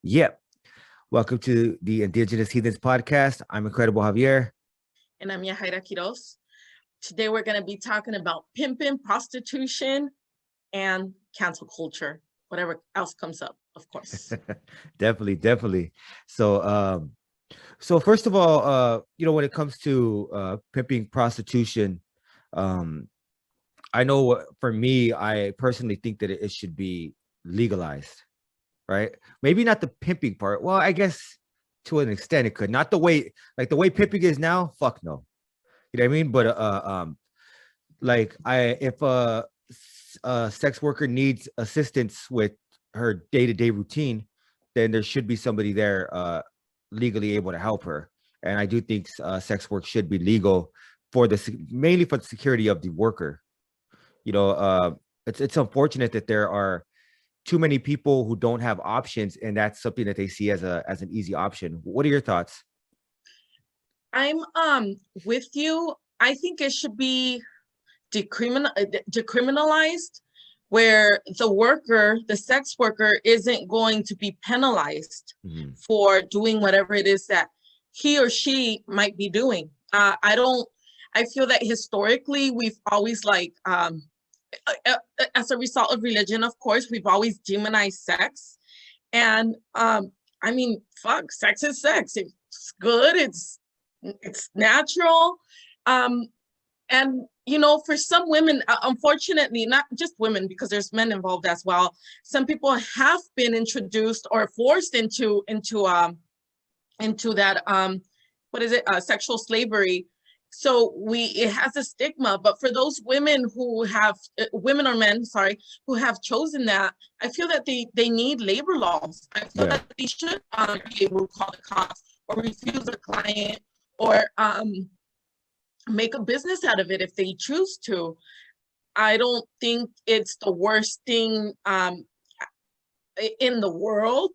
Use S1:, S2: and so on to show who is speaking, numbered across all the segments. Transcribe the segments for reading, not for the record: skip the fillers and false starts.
S1: Yep. Welcome to the Indigenous Heathens podcast. I'm Incredible Javier.
S2: And I'm Yahaira Quiroz. Today we're going to be talking about pimping, prostitution, and cancel culture. Whatever else comes up, of course.
S1: Definitely. So first of all, when it comes to pimping, prostitution, I know for me, I personally think that it should be legalized. Right? Maybe not the pimping part. Well, I guess to an extent it could. Not the way pimping is now. Fuck no. You know what I mean? But if a sex worker needs assistance with her day-to-day routine, then there should be somebody there legally able to help her. And I do think sex work should be legal mainly for the security of the worker. It's unfortunate that there are too many people who don't have options, and that's something that they see as an easy option. What are your thoughts?
S2: I'm with you. I think it should be decriminalized, where the sex worker isn't going to be penalized for doing whatever it is that he or she might be doing. I feel that historically we've always as a result of religion, of course, we've always demonized sex. And fuck, sex is sex. It's good. It's natural. And for some women, unfortunately, not just women, because there's men involved as well. Some people have been introduced or forced into that sexual slavery. So it has a stigma, but for those women or men, who have chosen that, I feel that they need labor laws. I feel that they should be able to call the cops or refuse a client or make a business out of it if they choose to. I don't think it's the worst thing in the world.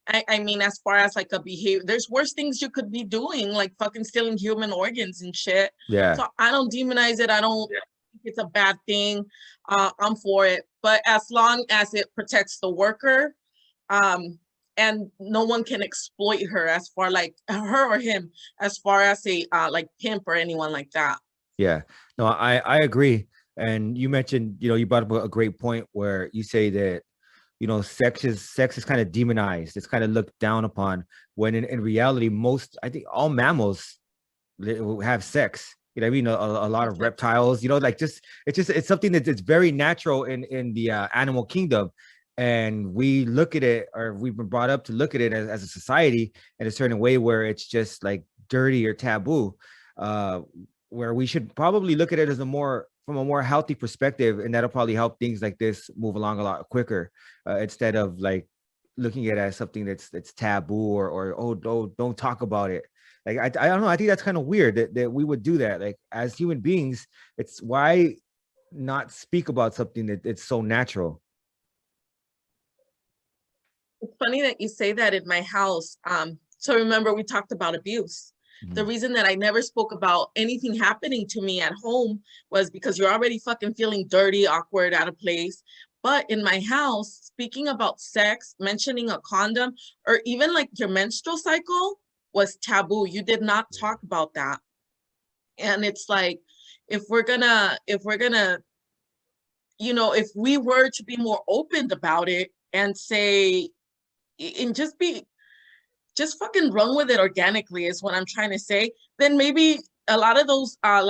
S2: I mean, as far as like a behavior, there's worse things you could be doing, like fucking stealing human organs and shit.
S1: Yeah.
S2: So I don't demonize it. I don't think it's a bad thing. I'm for it. But as long as it protects the worker, and no one can exploit her as far like her or him, as far as a like pimp or anyone like that.
S1: Yeah. No, I agree. And you mentioned, you brought up a great point where you say that sex is kind of demonized. It's kind of looked down upon, when in reality, I think all mammals have sex. You know what I mean? A lot of reptiles, it's something that's very natural in the animal kingdom. And we look at it, or we've been brought up to look at it as a society in a certain way where it's just like dirty or taboo, where we should probably look at it from a more healthy perspective, and that'll probably help things like this move along a lot quicker, instead of like looking at it as something that's taboo or don't talk about it. Like I don't know, I think that's kind of weird that we would do that. Like, as human beings, it's why not speak about something that it's so natural.
S2: It's funny that you say that. In my house, so remember we talked about abuse. The reason that I never spoke about anything happening to me at home was because you're already fucking feeling dirty, awkward, out of place. But in my house, speaking about sex, mentioning a condom, or even like your menstrual cycle was taboo. You did not talk about that. And it's like, if we were to be more open about it and say, and just fucking run with it organically is what I'm trying to say, then maybe a lot of those a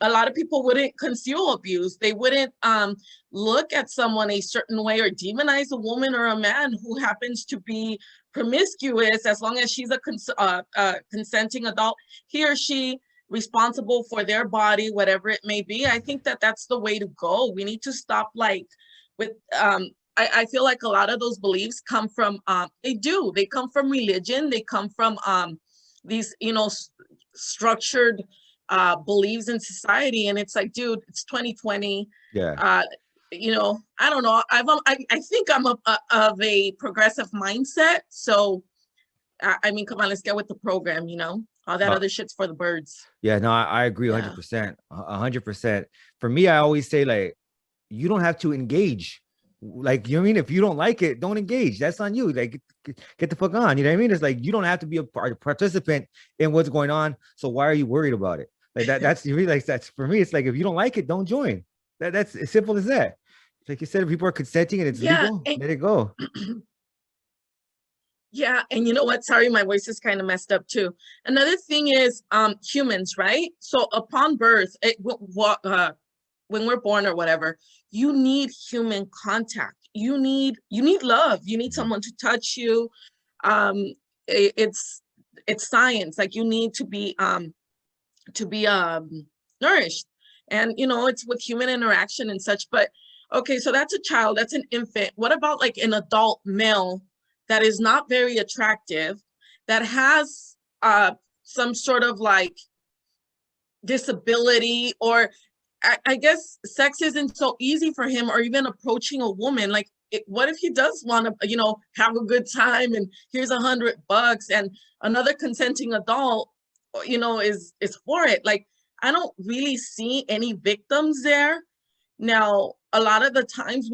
S2: lot of people wouldn't conceal abuse. They wouldn't look at someone a certain way or demonize a woman or a man who happens to be promiscuous, as long as she's a consenting adult, he or she responsible for their body, whatever it may be. I think that that's the way to go. We need to stop with I feel like a lot of those beliefs come from they come from religion. They come from these structured beliefs in society, and it's like, dude, it's 2020.
S1: Yeah.
S2: I don't know. I think I'm of a progressive mindset. So I mean, come on, let's get with the program. All that other shit's for the birds.
S1: Yeah, no, I agree 100%. 100%. For me, I always say, like, you don't have to engage. Like, you know what I mean? If you don't like it, don't engage. That's on you. Like, get the fuck on. You know what I mean? It's like you don't have to be a participant in what's going on. So why are you worried about it? Like that's really like that's for me. It's like if you don't like it, don't join. That's as simple as that. Like you said, if people are consenting and it's
S2: Yeah,
S1: legal, let it go.
S2: yeah, and you know what? Sorry, my voice is kind of messed up too. Another thing is humans, right? So upon birth, when we're born or whatever, you need human contact. You need love. You need
S1: Mhm.
S2: someone to touch you. Um, it's science. Like you need to be nourished, and you know it's with human interaction and such. But okay, so that's a child, that's an infant. What about like an adult male that is not very attractive, that has some sort of like disability, or I guess sex isn't so easy for him, or even approaching a woman. Like, what if he does want to, have a good time, and here's $100, and another consenting adult, is for it. Like, I don't really see any victims there. Now, a lot of the times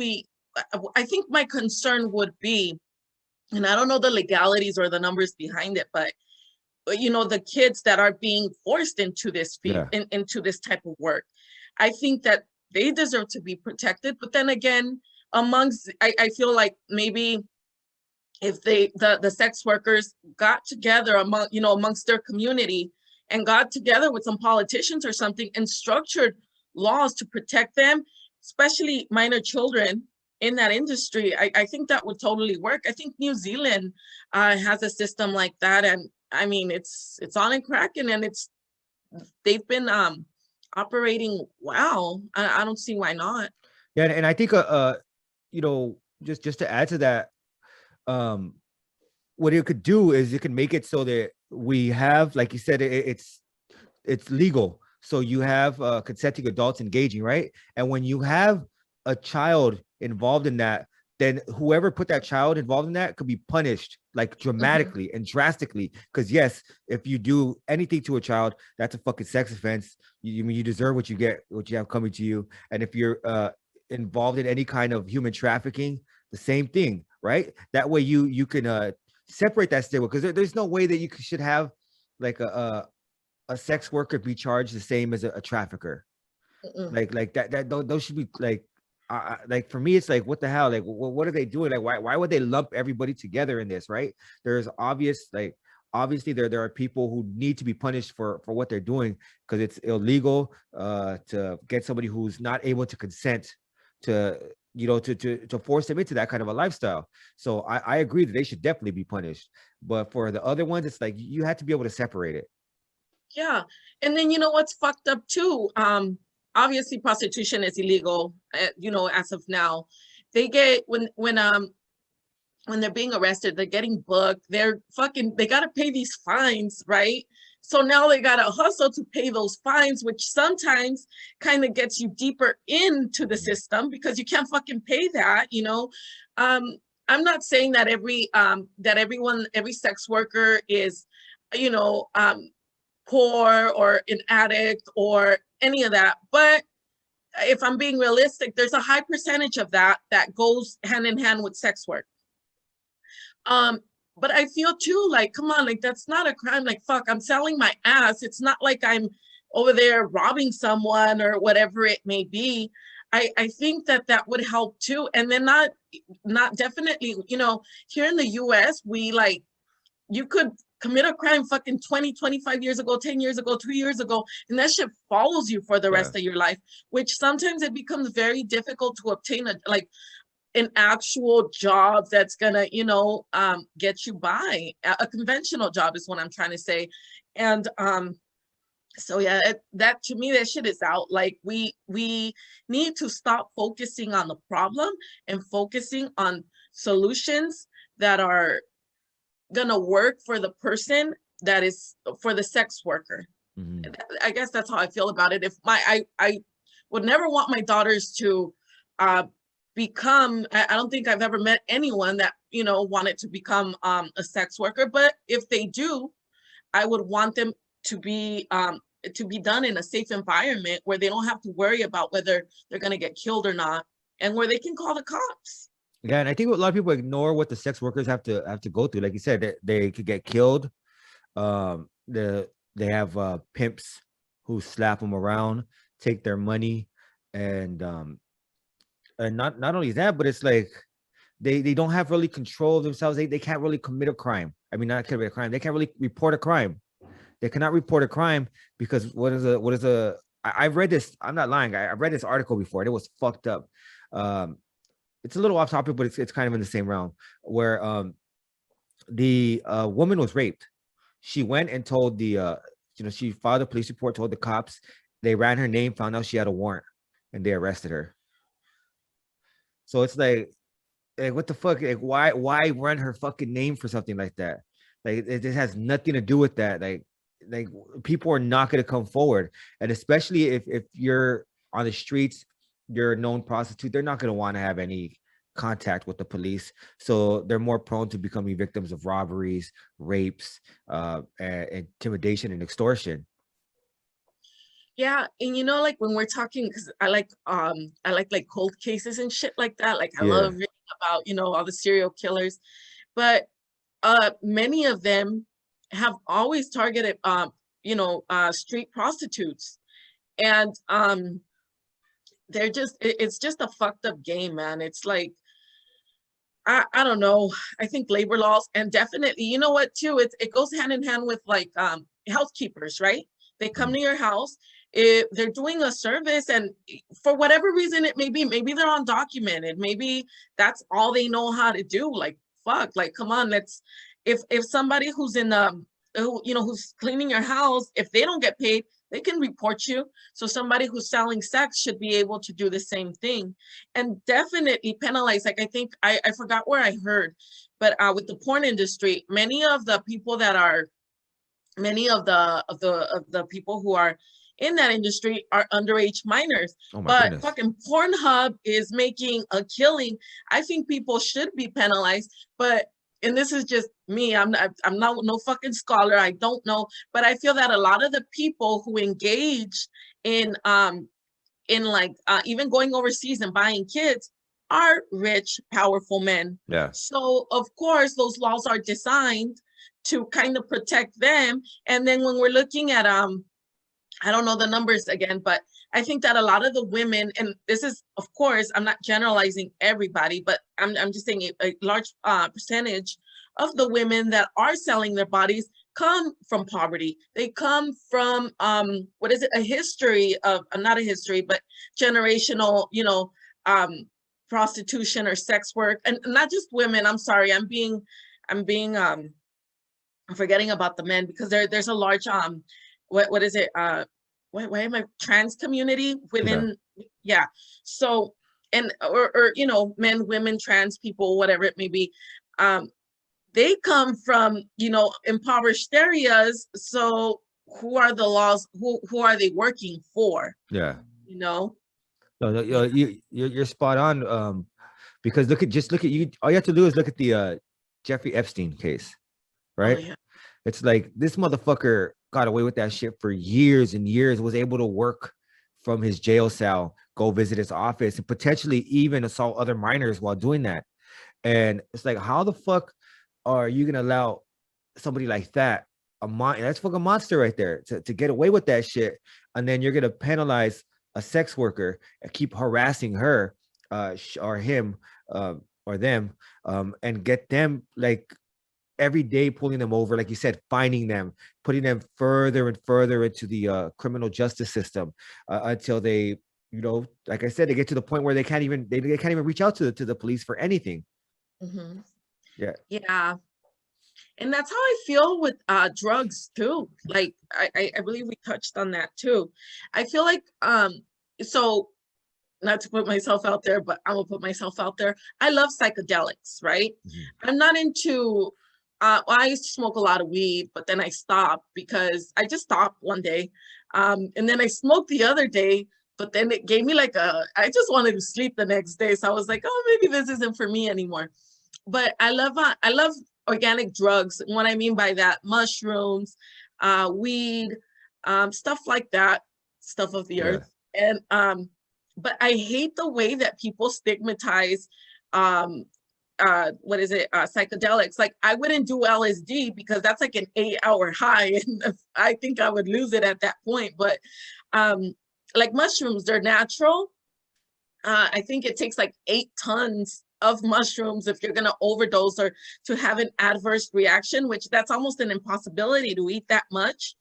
S2: I think my concern would be, and I don't know the legalities or the numbers behind it, but the kids that are being forced into this field,
S1: Yeah.
S2: into this type of work, I think that they deserve to be protected. But then again, I feel like maybe if the sex workers got together amongst their community, and got together with some politicians or something, and structured laws to protect them, especially minor children in that industry, I think that would totally work. I think New Zealand has a system like that, and I mean it's on and cracking, and they've been operating well. I don't see why not.
S1: Yeah, and I think just to add to that, um, what it could do is it can make it so that we have, like you said, it's legal. So you have consenting adults engaging, right? And when you have a child involved in that, then whoever put that child involved in that could be punished like
S2: Mhm.
S1: dramatically and drastically. Because yes, if you do anything to a child, that's a fucking sex offense. You deserve what you get, what you have coming to you. And if you're involved in any kind of human trafficking, the same thing, right? That way you can separate that stigma, because there's no way that you should have like a sex worker be charged the same as a trafficker.
S2: Mm-mm.
S1: Like that those should be like for me it's like what the hell, like what are they doing, like why would they lump everybody together in this, right? There's obviously there are people who need to be punished for what they're doing, because it's illegal to get somebody who's not able to consent to to force them into that kind of a lifestyle. So I agree that they should definitely be punished, but for the other ones it's like you have to be able to separate it.
S2: Yeah. And then you know what's fucked up too? Obviously prostitution is illegal, as of now. They get when they're being arrested, they're getting booked, they gotta pay these fines, right? So now they gotta hustle to pay those fines, which sometimes kind of gets you deeper into the system because you can't fucking pay that. I'm not saying that every sex worker is, you know, um, poor or an addict or any of that. But if I'm being realistic, there's a high percentage of that goes hand in hand with sex work. Um, but I feel too like, come on, like that's not a crime. Like, fuck, I'm selling my ass. It's not like I'm over there robbing someone or whatever it may be. I think that would help too. And then not definitely, here in the US, you could commit a crime fucking 20, 25 years ago, 10 years ago, 2 years ago, and that shit follows you for the
S1: Yeah.
S2: rest of your life, which sometimes it becomes very difficult to obtain an actual job that's gonna, get you by. A conventional job is what I'm trying to say. And so yeah, that to me, that shit is out. Like we need to stop focusing on the problem and focusing on solutions that are gonna work for the person, that is for the sex worker.
S1: Mhm.
S2: I guess that's how I feel about it. If I would never want my daughters to uh become, I don't think I've ever met anyone that wanted to become a sex worker, but if they do, I would want them to be done in a safe environment where they don't have to worry about whether they're going to get killed or not. and where they can call the cops.
S1: Yeah, and I think a lot of people ignore what the sex workers have to go through. Like you said, they could get killed. They have pimps who slap them around, take their money, and not only that, but it's like they don't have really control of themselves. They can't really commit a crime. I mean, not commit a crime. They can't really report a crime. They cannot report a crime because I've read this. I'm not lying. I've read this article before. And it was fucked up. It's a little off topic, but it's kind of in the same realm where the woman was raped. She went and told she filed a police report, told the cops. They ran her name, found out she had a warrant, and they arrested her. So it's like what the fuck? Like, why run her fucking name for something like that? Like, it has nothing to do with that. Like people are not going to come forward, and especially if you're on the streets, you're a known prostitute, they're not going to want to have any contact with the police, so they're more prone to becoming victims of robberies, rapes, intimidation, and extortion.
S2: Yeah, and like when we're talking, because I like cold cases and shit like that. Like I love reading about all the serial killers, but many of them have always targeted street prostitutes, and it's just a fucked up game, man. It's like I don't know. I think labor laws, and definitely, you know what too, it goes hand in hand with like housekeepers, right? They come to your house. If they're doing a service, and for whatever reason it may be, maybe they're undocumented, maybe that's all they know how to do. Like, fuck, like, come on, if somebody who's in who's cleaning your house, if they don't get paid, they can report you. So somebody who's selling sex should be able to do the same thing, and definitely penalize. Like, I think I forgot where I heard, but with the porn industry, many of the people who are in that industry are underage minors. But goodness. Fucking Pornhub is making a killing. I think people should be penalized, and this is just me. I'm not no fucking scholar. I don't know, but I feel that a lot of the people who engage in even going overseas and buying kids are rich, powerful men.
S1: Yeah.
S2: So of course those laws are designed to kind of protect them. And then when we're looking at I don't know the numbers again, but I think that a lot of the women, and this is, of course, I'm not generalizing everybody, but I'm just saying a large percentage of the women that are selling their bodies come from poverty. They come from a history of not a history, but generational, prostitution or sex work, and not just women. I'm sorry, I'm forgetting about the men, because there's a large what is it? Why am I trans community within? Yeah. So, and or men, women, trans people, whatever it may be, they come from impoverished areas. So, who are the laws? Who are they working for?
S1: Yeah.
S2: No,
S1: you're spot on. Because look at you. All you have to do is look at the Jeffrey Epstein case, right?
S2: Oh, yeah.
S1: It's like this motherfucker got away with that shit for years and years, was able to work from his jail cell, go visit his office, and potentially even assault other minors while doing that. And it's like, how the fuck are you gonna allow somebody like that, that's fucking monster right there, to get away with that shit, and then you're gonna penalize a sex worker and keep harassing her or him or them, and get them like every day pulling them over, like you said, finding them, putting them further and further into the criminal justice system until they, like I said, they get to the point where they can't even reach out to the police for anything.
S2: Mm-hmm.
S1: Yeah.
S2: And that's how I feel with drugs too. Like I believe we touched on that too. I feel like so, not to put myself out there, but I'm gonna put myself out there. I love psychedelics, right? Mm-hmm. I'm not into I used to smoke a lot of weed, but then I stopped because I just stopped one day. And then I smoked the other day, but then it gave me I just wanted to sleep the next day. So I was like, oh, maybe this isn't for me anymore. But I love organic drugs. And what I mean by that, mushrooms, weed, stuff like that, stuff of the earth. And but I hate the way that people stigmatize psychedelics. Like, I wouldn't do LSD because that's like an 8-hour high, and I think I would lose it at that point. But like mushrooms, they're natural. I think it takes like 8 tons of mushrooms if you're going to overdose or to have an adverse reaction, which that's almost an impossibility to eat that much.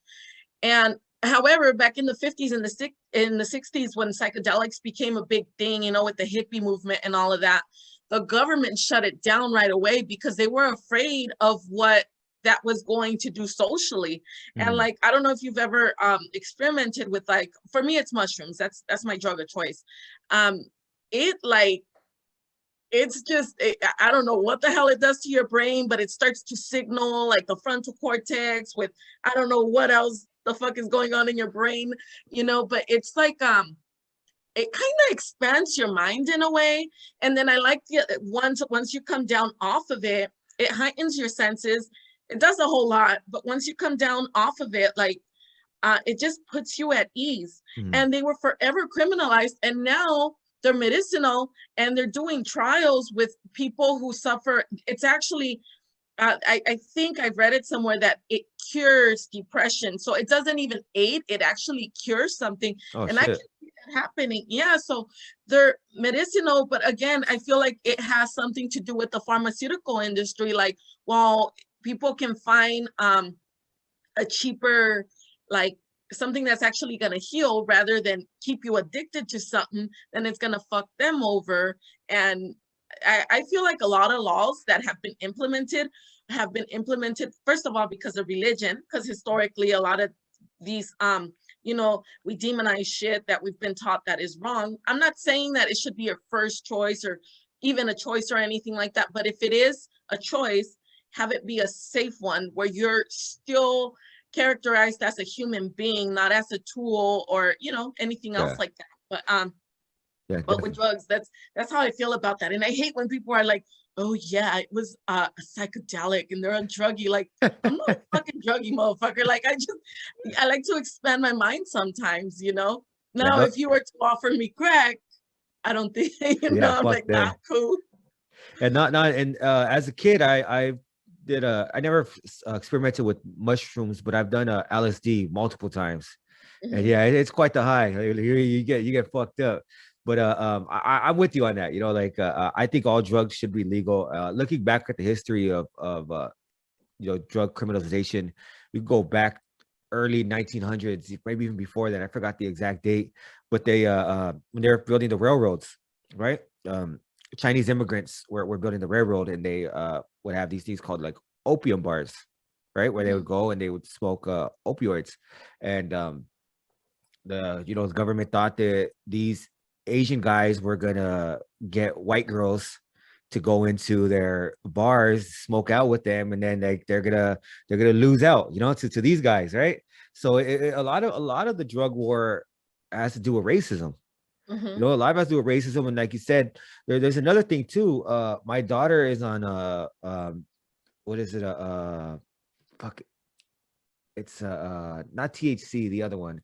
S2: And however, back in the 50s and the 60s, when psychedelics became a big thing, you know, with the hippie movement and all of that, the government shut it down right away because they were afraid of what that was going to do socially. And like, I don't know if you've ever experimented with, like, for me, it's mushrooms. That's my drug of choice. It's just, I don't know what the hell it does to your brain, but it starts to signal like the frontal cortex with, I don't know what else the fuck is going on in your brain, you know, but it's like, it kind of expands your mind in a way. And then I like once you come down off of it, it heightens your senses. It does a whole lot, but once you come down off of it, like, it just puts you at ease. And they were forever criminalized, and now they're medicinal, and they're doing trials with people who suffer. It's actually, I think I've read it somewhere that it cures depression. So it doesn't even aid, it actually cures something. And shit. I can see that happening. Yeah, so they're medicinal, but again, I feel like it has something to do with the pharmaceutical industry. Like, while people can find a cheaper, like, something that's actually going to heal rather than keep you addicted to something, then it's going to fuck them over. And I feel like a lot of laws that have been implemented first of all because of religion, because historically a lot of these you know, we demonize shit that we've been taught that is wrong. I'm not saying that it should be your first choice or even a choice or anything like that, but if it is a choice, have it be a safe one where you're still characterized as a human being, not as a tool or, you know, anything else like that. But but definitely. With drugs, that's how I feel about that. And I hate when people are like, oh yeah, it was a psychedelic and they're a druggie. Like, I'm not a fucking druggie, motherfucker. Like, I like to expand my mind sometimes, you know. Now, if you were to offer me crack, I don't think, you know, I'm like, nah, cool.
S1: And not and as a kid, I never experimented with mushrooms, but I've done LSD multiple times. And yeah, it's quite the high. You get fucked up. But I'm with you on that. You know, like I think all drugs should be legal. Looking back at the history of you know, drug criminalization, we go back early 1900s, maybe even before that. I forgot the exact date, but they when they were building the railroads, right? Chinese immigrants were building the railroad, and they would have these things called like opium bars, right? Where they would go and they would smoke opioids, and the government thought that these Asian guys were gonna get white girls to go into their bars, smoke out with them, and then they're gonna lose out, you know, to these guys, right? So a lot of the drug war has to do with racism. You know, a lot of us do with racism, and like you said, there's another thing too. My daughter is on what is it? Fuck it. It's not THC, the other one.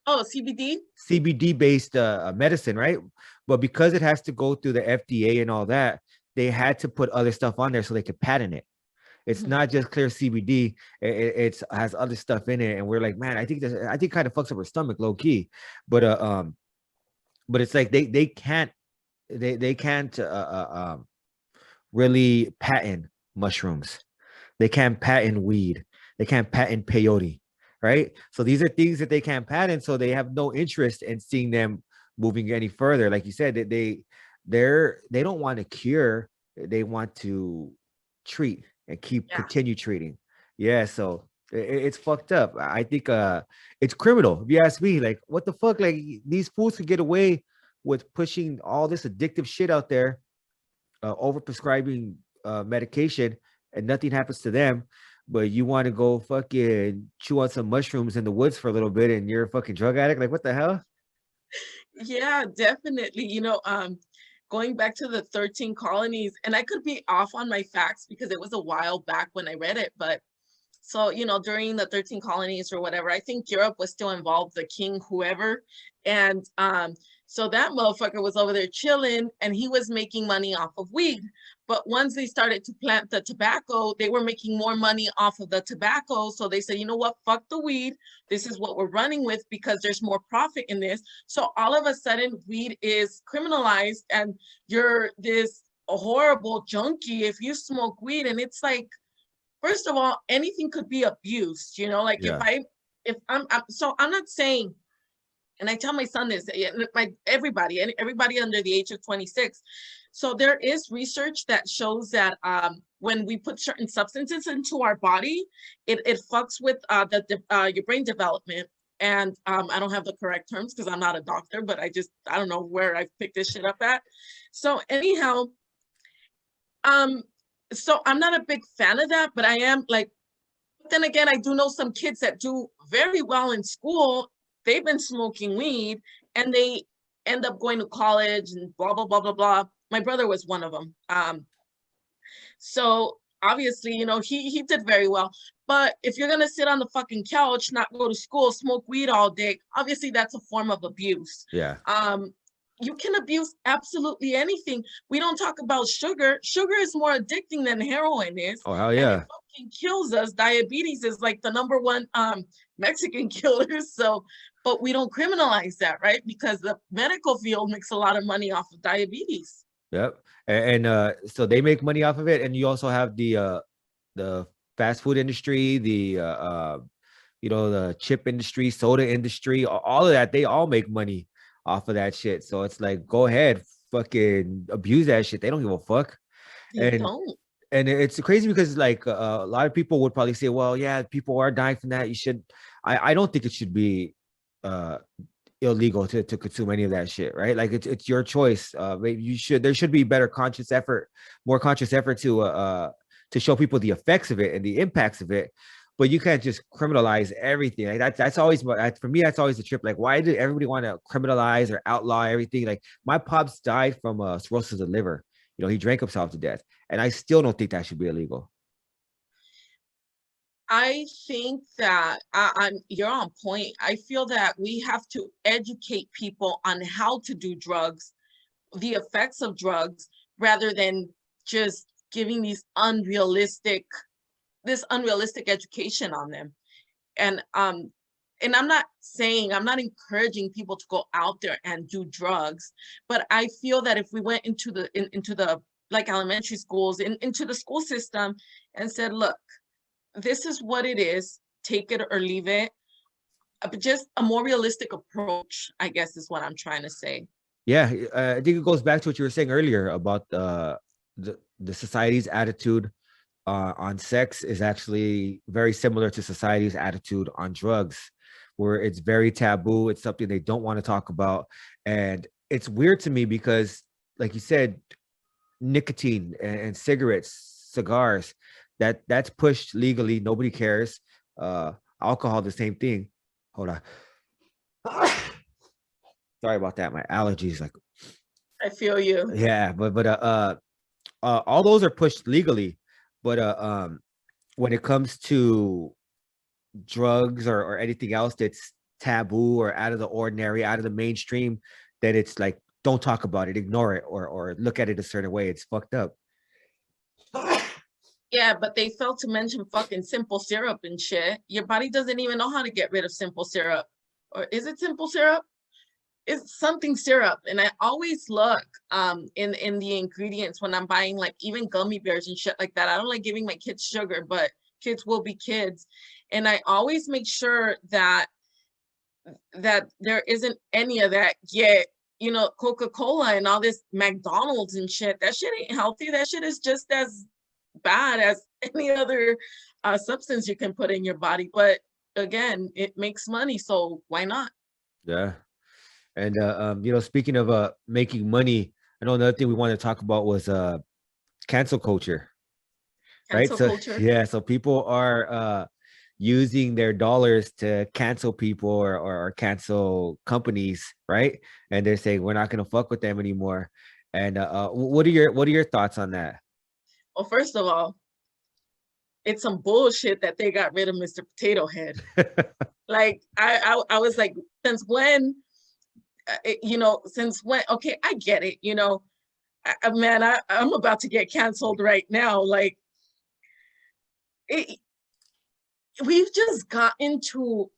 S2: Oh, CBD?
S1: CBD based medicine, right? But because it has to go through the FDA and all that, they had to put other stuff on there so they could patent it. It's not just clear CBD; it has other stuff in it, and we're like, man, I think kind of fucks up her stomach, low key. But it's like they can't really patent mushrooms. They can't patent weed. They can't patent peyote, right? So these are things that they can't patent, so they have no interest in seeing them moving any further. Like you said, they don't want to cure, they want to treat and continue treating. Yeah, so it's fucked up. I think it's criminal, if you ask me. Like, what the fuck? Like, these fools could get away with pushing all this addictive shit out there, over prescribing medication, and nothing happens to them. But you want to go fucking chew on some mushrooms in the woods for a little bit, and you're a fucking drug addict? Like, what the hell?
S2: Yeah, definitely. You know, going back to the 13 colonies, and I could be off on my facts because it was a while back when I read it, but so, you know, during the 13 colonies or whatever, I think Europe was still involved, the king, whoever, and So that motherfucker was over there chilling and he was making money off of weed. But once they started to plant the tobacco, they were making more money off of the tobacco. So they said, you know what, fuck the weed. This is what we're running with because there's more profit in this. So all of a sudden, weed is criminalized and you're this horrible junkie if you smoke weed. And it's like, first of all, anything could be abused, you know, like
S1: Yeah.
S2: if I'm not saying, and I tell my son this, everybody under the age of 26. So there is research that shows that when we put certain substances into our body, it fucks with your brain development. And I don't have the correct terms because I'm not a doctor, but I don't know where I picked this shit up at. So anyhow, so I'm not a big fan of that, but I am like, then again, I do know some kids that do very well in school. They've been smoking weed and they end up going to college and blah, blah, blah, blah, blah. My brother was one of them. So obviously, you know, he did very well. But if you're going to sit on the fucking couch, not go to school, smoke weed all day, obviously that's a form of abuse.
S1: Yeah.
S2: You can abuse absolutely anything. We don't talk about sugar. Sugar is more addicting than heroin is.
S1: Oh, hell yeah.
S2: And it fucking kills us. Diabetes is like the number one Mexican killer. So, but we don't criminalize that, right? Because the medical field makes a lot of money off of diabetes.
S1: Yep. And so they make money off of it. And you also have the fast food industry, the chip industry, soda industry, all of that. They all make money off of that shit. So it's like, go ahead, fucking abuse that shit. They don't give a fuck.
S2: They don't.
S1: And it's crazy because like a lot of people would probably say, well, yeah, people are dying from that. You should, I don't think it should be illegal to consume any of that shit, right? Like it's your choice. There should be more conscious effort to show people the effects of it and the impacts of it. But you can't just criminalize everything. Like that's always, for me, that's always the trip. Like, why did everybody want to criminalize or outlaw everything? Like my pops died from cirrhosis of the liver. You know, he drank himself to death, and I still don't think that should be illegal.
S2: I think that you're on point. I feel that we have to educate people on how to do drugs, the effects of drugs, rather than just giving this unrealistic education on them. And I'm not encouraging people to go out there and do drugs, but I feel that if we went into the like elementary schools, into the school system and said, look, this is what it is, take it or leave it. But just a more realistic approach, I guess, is what I'm trying to say.
S1: Yeah, I think it goes back to what you were saying earlier about the society's attitude on sex is actually very similar to society's attitude on drugs, where it's very taboo. It's something they don't want to talk about. And it's weird to me because, like you said, nicotine and cigarettes, cigars, that's pushed legally. Nobody cares. Alcohol, the same thing. Hold on. Sorry about that. My allergies, like.
S2: I feel you.
S1: Yeah, but all those are pushed legally. But when it comes to drugs or anything else that's taboo or out of the ordinary, out of the mainstream, then it's like, don't talk about it, ignore it, or look at it a certain way. It's fucked up.
S2: Yeah, but they failed to mention fucking simple syrup and shit. Your body doesn't even know how to get rid of simple syrup. Or is it simple syrup? It's something syrup. And I always look in the ingredients when I'm buying like even gummy bears and shit like that. I don't like giving my kids sugar, but kids will be kids. And I always make sure that there isn't any of that yet. You know, Coca-Cola and all this McDonald's and shit, that shit ain't healthy. That shit is just as bad as any other substance you can put in your body. But again, it makes money, so why not?
S1: Yeah. And speaking of making money, I know another thing we wanted to talk about was cancel culture.
S2: Cancel
S1: right?
S2: culture.
S1: So yeah, so people are using their dollars to cancel people or cancel companies, right? And they're saying we're not gonna fuck with them anymore. And what are your thoughts on that?
S2: Well, first of all, it's some bullshit that they got rid of Mr. Potato Head. Like I was like, since when? you know, since when? Okay, I get it. You know, man, I'm about to get canceled right now. Like, it, we've just gotten to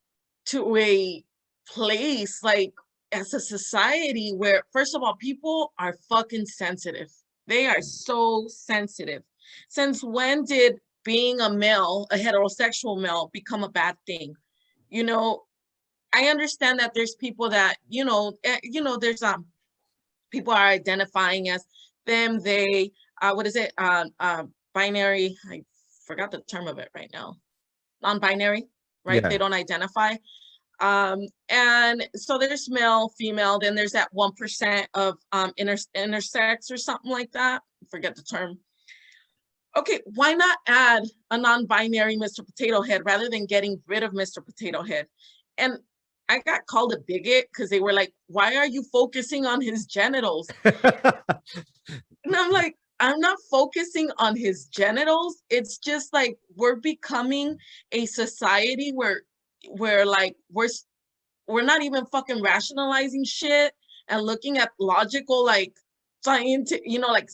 S2: a place, like, as a society where, first of all, people are fucking sensitive. They are so sensitive. Since when did being a male, a heterosexual male, become a bad thing? You know, I understand that there's people that, there's people are identifying as them, they, what is it? Binary. I forgot the term of it right now. Non-binary, right?
S1: Yeah.
S2: They don't identify. And so there's male, female, then there's that 1% of intersex or something like that. Forget the term. Okay, why not add a non-binary Mr. Potato Head rather than getting rid of Mr. Potato Head? And I got called a bigot because they were like, why are you focusing on his genitals? And I'm like, I'm not focusing on his genitals. It's just like we're becoming a society where like we're not even fucking rationalizing shit and looking at logical, like, scientific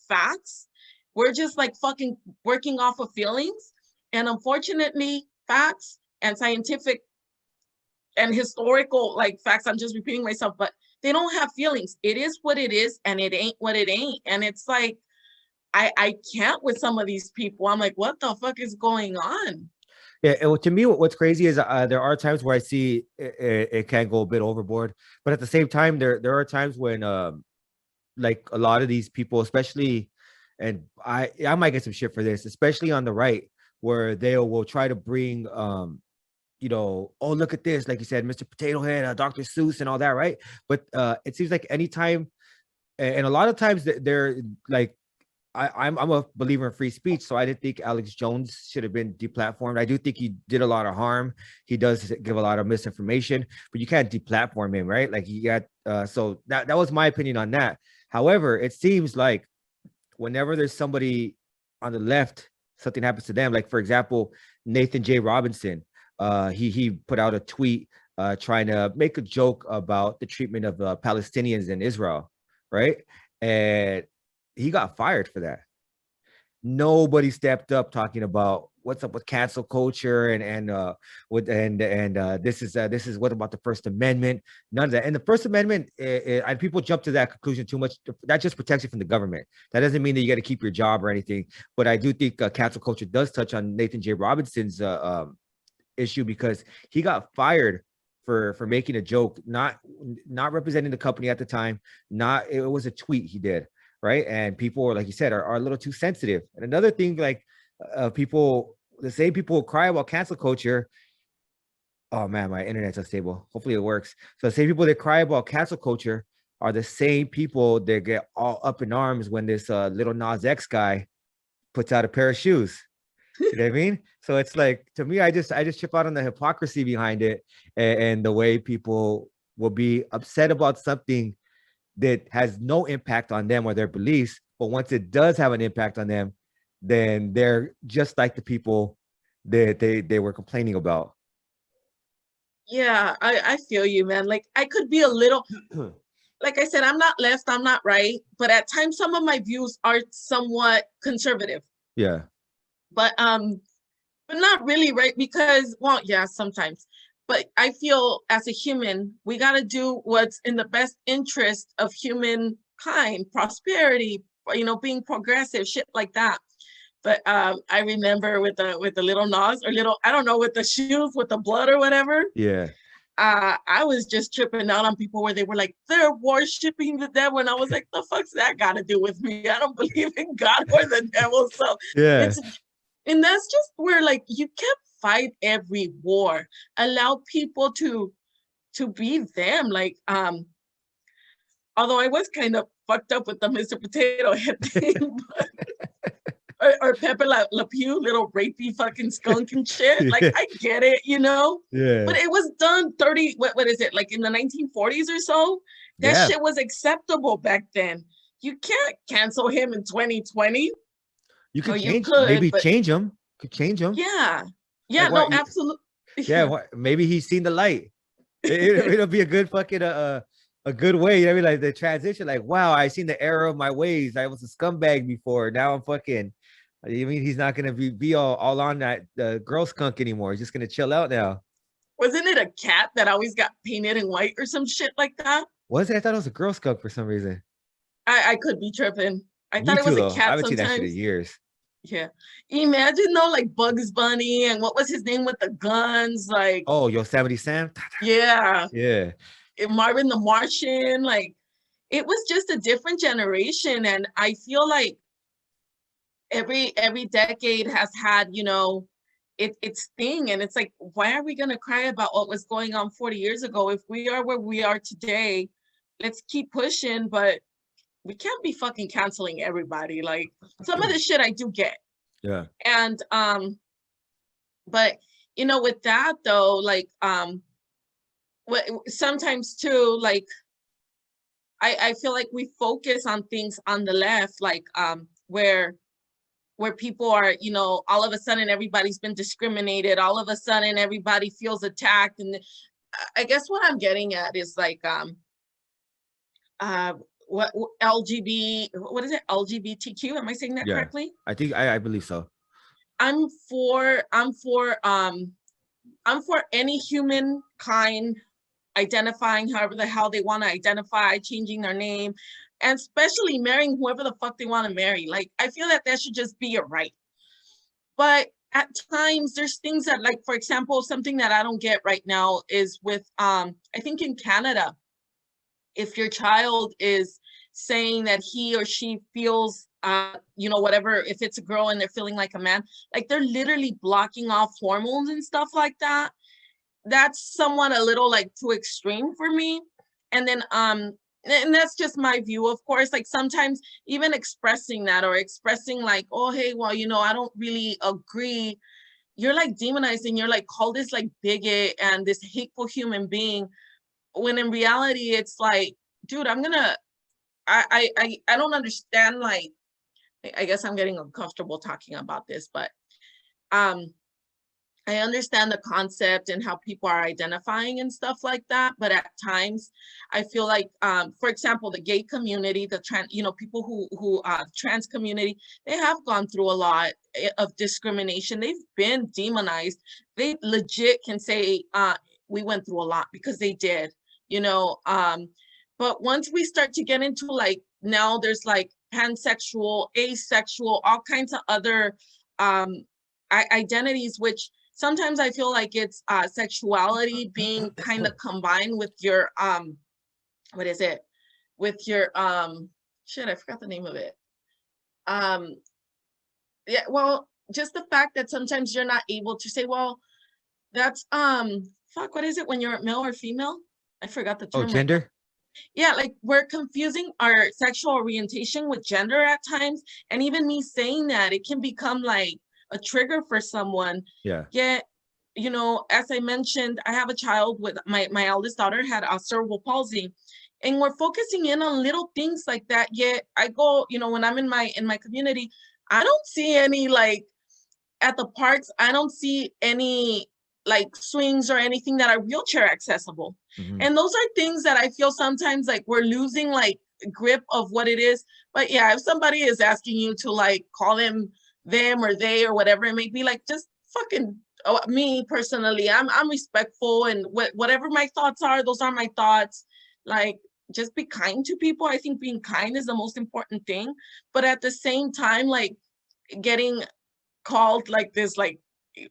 S2: facts. We're just like fucking working off of feelings. And unfortunately, facts and scientific and historical, like, facts, I'm just repeating myself, but they don't have feelings. It is what it is, and it ain't what it ain't. And it's like, I can't with some of these people. I'm like, what the fuck is going on?
S1: Yeah, to me, what's crazy is there are times where I see it can go a bit overboard, but at the same time, there are times when like a lot of these people, especially, and I might get some shit for this, especially on the right, where they will try to bring oh, look at this, like you said, Mr. Potato Head, Dr. Seuss, and all that, right? But it seems like anytime, and a lot of times they're like, I'm a believer in free speech, so I didn't think Alex Jones should have been deplatformed. I do think he did a lot of harm. He does give a lot of misinformation, but you can't deplatform him, right? Like, you got so that was my opinion on that. However, it seems like whenever there's somebody on the left, something happens to them. Like, for example, Nathan J. Robinson, he put out a tweet trying to make a joke about the treatment of Palestinians in Israel, right? And he got fired for that. Nobody stepped up talking about what's up with cancel culture and this is what about the First Amendment? None of that. And the First Amendment, and people jump to that conclusion too much. That just protects you from the government. That doesn't mean that you got to keep your job or anything. But I do think cancel culture does touch on Nathan J. Robinson's issue, because he got fired for making a joke, not representing the company at the time. It was a tweet he did, right? And people, like you said, are a little too sensitive. And another thing, like the same people who cry about cancel culture. Oh man, my internet's unstable. Hopefully it works. So the same people that cry about cancel culture are the same people that get all up in arms when this little Nas X guy puts out a pair of shoes. You know what I mean? So it's like, to me, I just chip out on the hypocrisy behind it, and the way people will be upset about something that has no impact on them or their beliefs, but once it does have an impact on them, then they're just like the people that they were complaining about.
S2: Yeah, I feel you, man. Like, I could be a little, like I said, I'm not left, I'm not right, but at times some of my views are somewhat conservative.
S1: Yeah.
S2: But not really, right? Because, well, yeah, sometimes. But I feel as a human, we got to do what's in the best interest of humankind, prosperity, being progressive, shit like that. But I remember with the little Nas, or little, I don't know, with the shoes, with the blood or whatever.
S1: Yeah.
S2: I was just tripping out on people where they were like, they're worshiping the devil. And I was like, the fuck's that got to do with me? I don't believe in God or the devil. So
S1: yeah.
S2: And that's just where, like, you can't fight every war. Allow people to be them. Like, although I was kind of fucked up with the Mr. Potato Head thing, or Pepe Le Pew, little rapey fucking skunk and shit. Like, I get it,
S1: Yeah.
S2: But it was done 30, what is it, like in the 1940s or so? That shit was acceptable back then. You can't cancel him in 2020.
S1: You could change him. Could change him.
S2: Yeah. Yeah, like, no, absolutely.
S1: Yeah, maybe he's seen the light. It'll be a good fucking a good way. You know what I mean? Like the transition, like, wow, I seen the error of my ways. I was a scumbag before. Now I'm fucking. I mean, he's not gonna be all on that girl skunk anymore. He's just gonna chill out now.
S2: Wasn't it a cat that always got painted in white or some shit like that?
S1: Was it? I thought it was a girl skunk for some reason.
S2: I could be tripping. I
S1: Me
S2: thought it
S1: too,
S2: was a
S1: though. I
S2: cat
S1: haven't seen that shit in
S2: sometimes.
S1: years.
S2: Yeah. Imagine though, like Bugs Bunny and what was his name with the guns? Like,
S1: Oh, Yosemite Sam.
S2: yeah,
S1: Yeah,
S2: Marvin the Martian. Like, it was just a different generation. And I feel like every decade has had, its thing. And it's like, why are we gonna cry about what was going on 40 years ago? If we are where we are today, let's keep pushing, but we can't be fucking canceling everybody. Like some of the shit I do get.
S1: yeah.
S2: And but with that though, like what sometimes too, like I feel like we focus on things on the left, like where people are, all of a sudden everybody's been discriminated, all of a sudden everybody feels attacked. And I guess what I'm getting at is like what what is it, LGBTQ, am I saying that correctly?
S1: I think I believe so.
S2: I'm for any humankind identifying however the hell they want to identify, changing their name, and especially marrying whoever the fuck they want to marry. Like, I feel that should just be a right. But at times there's things that, like, for example, something that I don't get right now is with I think in Canada, if your child is saying that he or she feels whatever, if it's a girl and they're feeling like a man, like they're literally blocking off hormones and stuff like that. That's somewhat a little like too extreme for me. And then and that's just my view, of course. Like sometimes even expressing that, or expressing like, oh hey, well, I don't really agree, you're like demonizing, you're like called this like bigot and this hateful human being, when in reality it's like, dude, I don't understand. Like, I guess I'm getting uncomfortable talking about this, but I understand the concept and how people are identifying and stuff like that. But at times I feel like, for example, the gay community, the trans, people who trans community, they have gone through a lot of discrimination. They've been demonized. They legit can say, we went through a lot, because they did, but once we start to get into like, now there's like pansexual, asexual, all kinds of other identities, which sometimes I feel like it's sexuality being kind of combined with your what is it? With your shit, I forgot the name of it. Yeah, well, just the fact that sometimes you're not able to say, well, that's fuck, what is it when you're male or female? I forgot the term.
S1: Oh, gender?
S2: Yeah, like we're confusing our sexual orientation with gender at times. And even me saying that, it can become like a trigger for someone.
S1: Yeah.
S2: Yet, as I mentioned, I have a child with my eldest daughter had cerebral palsy. And we're focusing in on little things like that. Yet I go, when I'm in my community, I don't see any, like at the parks, I don't see any like swings or anything that are wheelchair accessible. Mm-hmm. And those are things that I feel sometimes like we're losing like grip of what it is. But yeah, if somebody is asking you to like call them or they or whatever it may be, like just fucking, me personally, I'm respectful, and whatever my thoughts are, those are my thoughts. Like, just be kind to people. I think being kind is the most important thing. But at the same time, like getting called like this like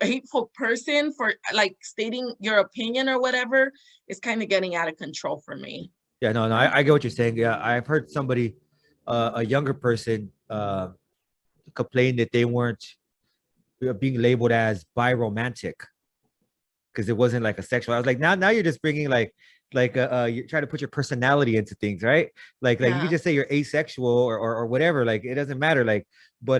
S2: hateful person for like stating your opinion or whatever is kind of getting out of control for me.
S1: Yeah, no, I get what you're saying. Yeah, I've heard somebody, a younger person, complain that they weren't being labeled as biromantic because it wasn't like a sexual. I was like, now you're just bringing like you're trying to put your personality into things, right? Like you can just say you're asexual or whatever. Like it doesn't matter. Like, but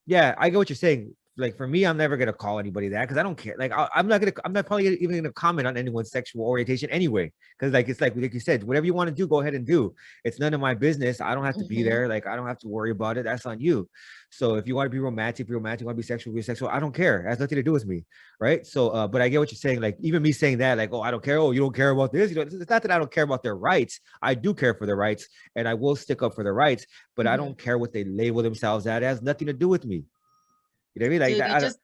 S1: yeah, I get what you're saying. like for me, I'm never gonna call anybody that because I don't care. Like I'm not probably even gonna comment on anyone's sexual orientation anyway. Because like it's like you said, whatever you want to do, go ahead and do. It's none of my business. I don't have to be there. Like I don't have to worry about it. That's on you. So if you want to be romantic, be romantic. Want to be sexual. I don't care. It has nothing to do with me, right? So, but I get what you're saying. Like even me saying that, like, oh, I don't care. Oh, you don't care about this. You know, it's not that I don't care about their rights. I do care for their rights, and I will stick up for their rights. But I don't care what they label themselves at. It has nothing to do with me. You know what I mean? Like
S2: Dude,
S1: that,
S2: you just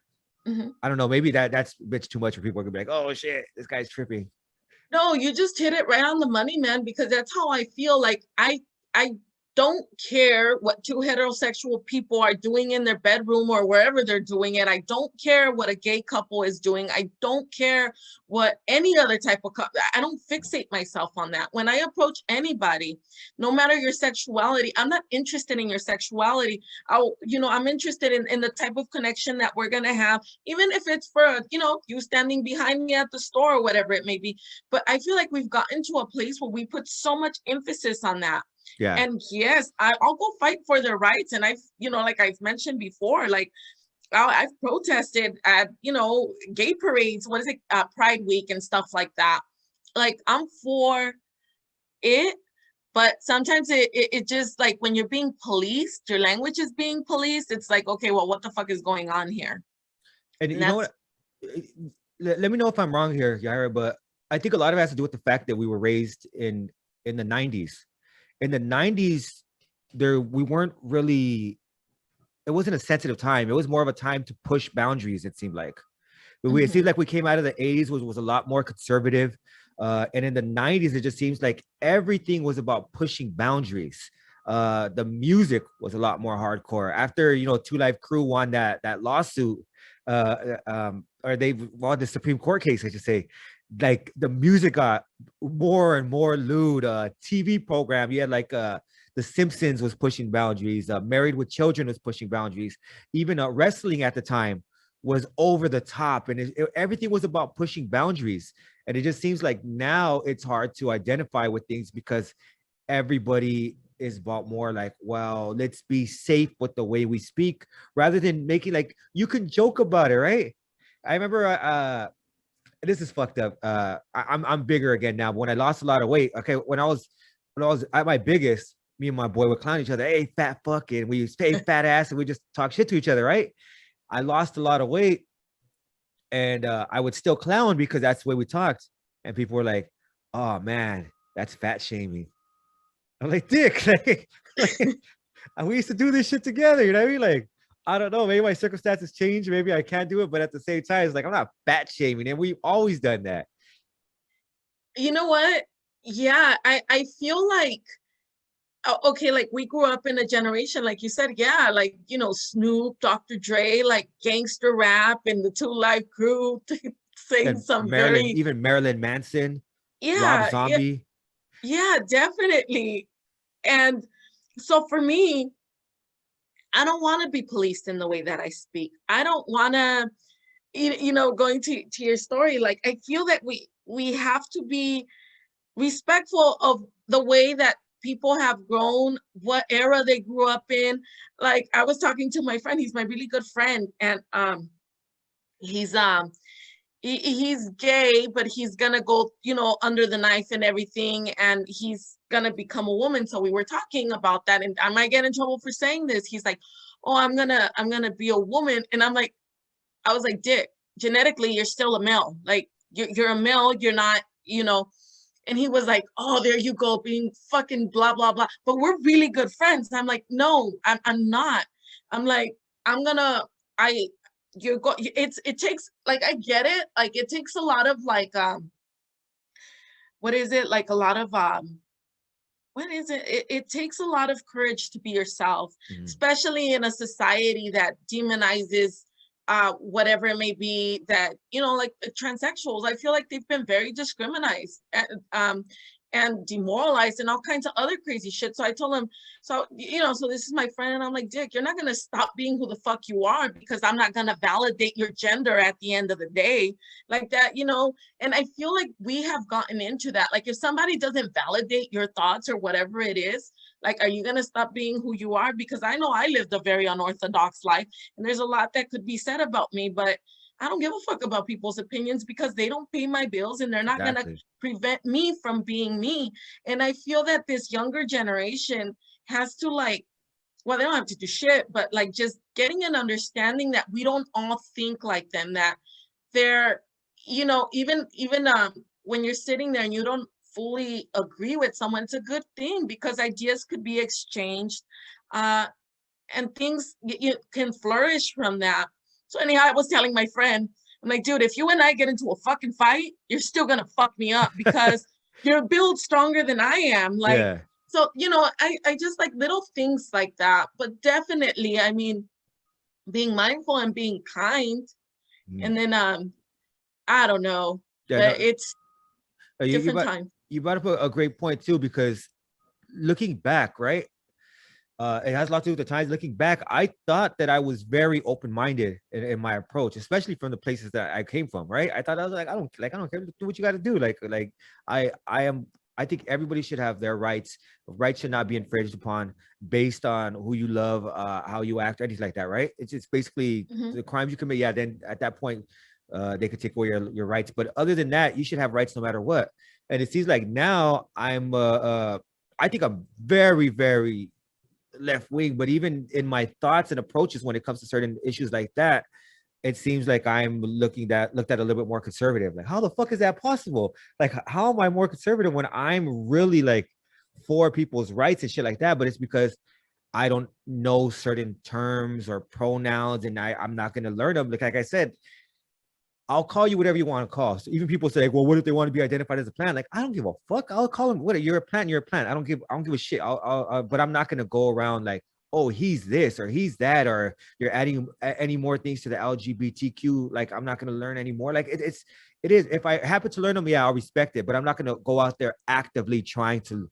S1: I don't know. Maybe that's a bit too much for people to be like, oh shit, this guy's tripping.
S2: no, you just hit it right on the money, man, because that's how I feel. Like I don't care what two heterosexual people are doing in their bedroom or wherever they're doing it. I don't care what a gay couple is doing. I don't care what any other type of couple. I don't fixate myself on that. When I approach anybody, no matter your sexuality, I'm not interested in your sexuality. I'm interested in the type of connection that we're gonna have, even if it's for, you standing behind me at the store or whatever it may be. But I feel like we've gotten to a place where we put so much emphasis on that.
S1: Yeah.
S2: And yes, I'll go fight for their rights. And like I've mentioned before, like I've protested at, gay parades, what is it, Pride Week and stuff like that. Like I'm for it, but sometimes it just like when you're being policed, your language is being policed. It's like, okay, well, what the fuck is going on here?
S1: And you know what? Let me know if I'm wrong here, Yaira, but I think a lot of it has to do with the fact that we were raised in the 90s. In the 90s, we weren't really, it wasn't a sensitive time. It was more of a time to push boundaries, it seemed like. It seemed like we came out of the 80s was a lot more conservative. And in the 90s, it just seems like everything was about pushing boundaries. The music was a lot more hardcore. After, Two Live Crew won that lawsuit, or they won the Supreme Court case, I should say. Like the music got more and more lewd. TV program, you had like The Simpsons was pushing boundaries. Married with Children was pushing boundaries. Even wrestling at the time was over the top, and everything was about pushing boundaries. And it just seems like now it's hard to identify with things because everybody is about more like, well, let's be safe with the way we speak, rather than making like you can joke about it, right? I remember this is fucked up. I'm bigger again now. But when I lost a lot of weight, okay, when I was at my biggest, me and my boy would clown each other. Hey, fat fucking. We used to say fat ass, and we just talk shit to each other, right? I lost a lot of weight, and I would still clown because that's the way we talked. And people were like, "Oh man, that's fat shaming." I'm like, "Dick, like, we used to do this shit together." You know what I mean? Like, I don't know. Maybe my circumstances change. Maybe I can't do it. But at the same time, it's like I'm not fat shaming, and we've always done that.
S2: You know what? Yeah, I feel like okay, like we grew up in a generation, like you said, yeah, like Snoop, Dr. Dre, like gangster rap, and the Two Live Crew saying
S1: And
S2: some very
S1: even Marilyn Manson, Rob
S2: yeah
S1: Zombie.
S2: yeah, definitely. And so for me, I don't want to be policed in the way that I speak. I don't want to, going to your story, like I feel that we have to be respectful of the way that people have grown, what era they grew up in. Like I was talking to my friend, he's my really good friend, and he's he's gay, but he's gonna go, under the knife and everything, and he's gonna become a woman. So we were talking about that, and I might get in trouble for saying this. He's like, "Oh, I'm gonna be a woman," and I was like, "Dick, genetically, you're still a male. Like you're a male. You're not, And he was like, "Oh, there you go, being fucking blah blah blah." But we're really good friends. I'm like, "No, I'm not." I'm like, "I'm gonna it takes, like, I get it, like it takes a lot of like what is it, like a lot of what is it? It takes a lot of courage to be yourself, especially in a society that demonizes whatever it may be, that like transsexuals. I feel like they've been very discriminized, and demoralized and all kinds of other crazy shit. So I told him, so, so this is my friend. And I'm like, Dick, you're not going to stop being who the fuck you are because I'm not going to validate your gender at the end of the day like that, And I feel like we have gotten into that. Like if somebody doesn't validate your thoughts or whatever it is, like, are you going to stop being who you are? Because I know I lived a very unorthodox life and there's a lot that could be said about me, but I don't give a fuck about people's opinions because they don't pay my bills and they're not going to prevent me from being me. And I feel that this younger generation has to they don't have to do shit, but like just getting an understanding that we don't all think like them, that they're, even when you're sitting there and you don't fully agree with someone, it's a good thing because ideas could be exchanged and things can flourish from that. So anyhow, I was telling my friend, I'm like, dude, if you and I get into a fucking fight, you're still gonna fuck me up because you're built stronger than I am. Like, yeah. So, I just like little things like that. But definitely, I mean, being mindful and being kind. And then I don't know. Yeah, it's different time.
S1: You brought up a great point too, because looking back, right? It has a lot to do with the times. Looking back, I thought that I was very open-minded in my approach, especially from the places that I came from. Right? I thought I was like, I don't care. Do what you got to do. I think everybody should have their rights. Rights should not be infringed upon based on who you love, how you act, anything like that. Right? It's just basically the crimes you commit. Yeah, then at that point, they could take away your rights. But other than that, you should have rights no matter what. And it seems like now I think I'm very, very left wing, but even in my thoughts and approaches when it comes to certain issues like that, it seems like I'm looked at a little bit more conservative. Like, how the fuck is that possible? Like, how am I more conservative when I'm really like for people's rights and shit like that? But it's because I don't know certain terms or pronouns and I'm not going to learn them. Like I said, I'll call you whatever you want to call. So even people say, well, what if they want to be identified as a plant? Like, I don't give a fuck. I'll call them, what, you're a plant, you're a plant. I don't give a shit. But I'm not going to go around like, oh, he's this or he's that, or you're adding any more things to the LGBTQ. Like, I'm not going to learn anymore. Like it is. If I happen to learn them, yeah, I'll respect it, but I'm not going to go out there actively trying to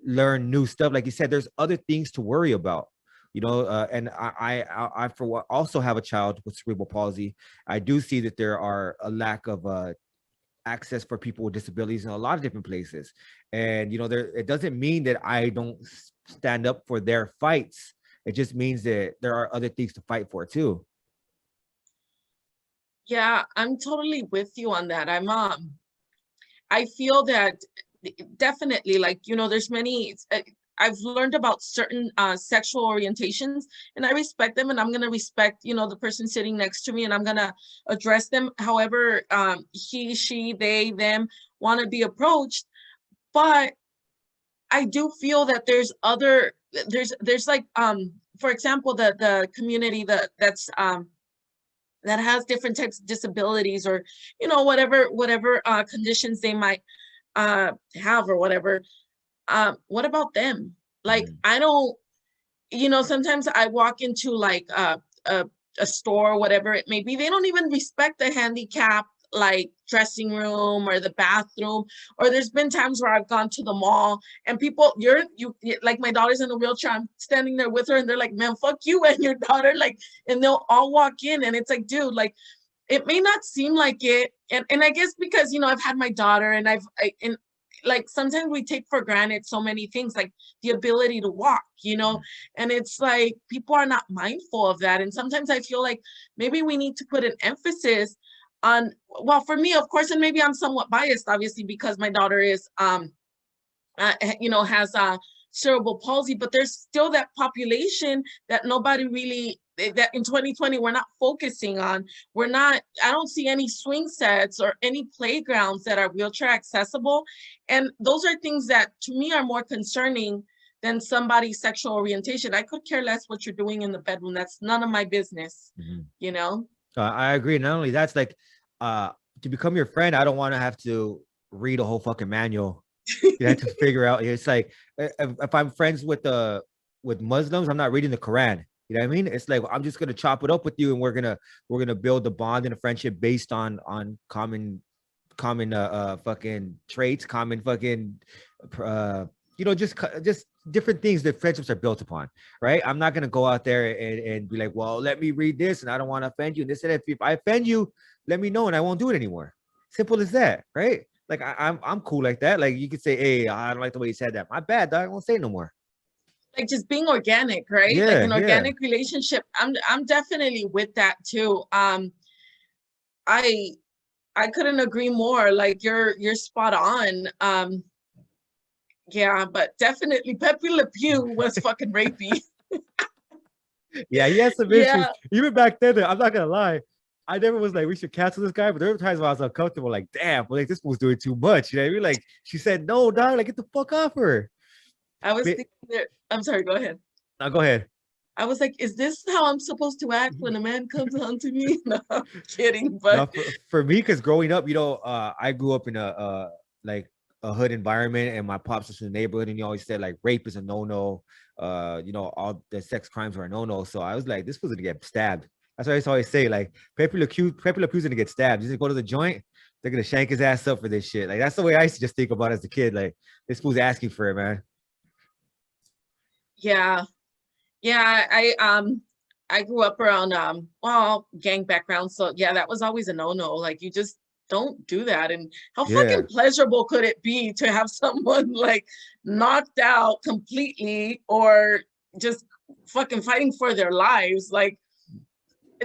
S1: learn new stuff. Like you said, there's other things to worry about. And I for what also have a child with cerebral palsy. I do see that there are a lack of access for people with disabilities in a lot of different places. And, it doesn't mean that I don't stand up for their fights. It just means that there are other things to fight for too.
S2: Yeah, I'm totally with you on that. I feel that definitely, like, there's many, I've learned about certain sexual orientations and I respect them, and I'm going to respect, the person sitting next to me, and I'm going to address them however he, she, they, them want to be approached. But I do feel that there's like, for example, the community that's that has different types of disabilities, or, whatever conditions they might have or whatever. What about them? Like, I don't, sometimes I walk into like a store or whatever it may be, they don't even respect the handicapped like dressing room or the bathroom. Or there's been times where I've gone to the mall and people, you like, my daughter's in a wheelchair, I'm standing there with her and they're like, man, fuck you and your daughter, like, and they'll all walk in and it's like, dude, like, it may not seem like it, and I guess because I've had my daughter and and like sometimes we take for granted so many things, like the ability to walk, and it's like people are not mindful of that. And sometimes I feel like maybe we need to put an emphasis on, well, for me, of course, and maybe I'm somewhat biased, obviously, because my daughter is, has cerebral palsy, but there's still that population that nobody really, that in 2020 we're not focusing on. I don't see any swing sets or any playgrounds that are wheelchair accessible. And those are things that to me are more concerning than somebody's sexual orientation. I could care less what you're doing in the bedroom. That's none of my business,
S1: I agree. Not only that's like, to become your friend, I don't want to have to read a whole fucking manual. You have to figure out. It's like, if I'm friends with Muslims, I'm not reading the Quran. You know what I mean? It's like, I'm just gonna chop it up with you, and we're gonna build a bond and a friendship based on common fucking traits, common fucking you know, just different things that friendships are built upon, right? I'm not gonna go out there and be like, well, let me read this, and I don't want to offend you. And this and that. If I offend you, let me know, and I won't do it anymore. Simple as that, right? Like I'm cool like that. Like you could say, hey, I don't like the way you said that. My bad, dog. I won't say no more.
S2: Like just being organic, right? Like
S1: Yeah,
S2: an
S1: yeah,
S2: organic relationship. I'm definitely with that too. I I couldn't agree more. Like you're spot on. Yeah, but definitely Pepe Le Pew was fucking rapey.
S1: yeah. He has some issues.
S2: Yeah,
S1: Even back then, I'm not gonna lie. I never was like, we should cancel this guy, but there were times when I was uncomfortable, like, damn, well, like this was doing too much. You know what I mean? Like, she said, no, dog, like, get the fuck off her.
S2: I was
S1: But,
S2: thinking that, I'm sorry, go ahead.
S1: now go ahead.
S2: I was like, is this how I'm supposed to act when a man comes on to me? No, I'm kidding.
S1: Now,
S2: But
S1: for me, because growing up, you know, I grew up in a like a hood environment, and my pops was from the neighborhood, and he always said like rape is a no-no. You know, all the sex crimes are a no-no. So I was like, this was gonna get stabbed. That's what I used to always say. Like, Pepe Le Pew's gonna get stabbed. He's gonna go to the joint. They're gonna shank his ass up for this shit. Like, that's the way I used to just think about it as a kid. Like, this fool's asking for it, man.
S2: yeah, yeah, I grew up around well, gang background. So yeah, that was always a no-no. Like you just don't do that. And how
S1: Yeah,
S2: fucking pleasurable could it be to have someone like knocked out completely or just fucking fighting for their lives? Like,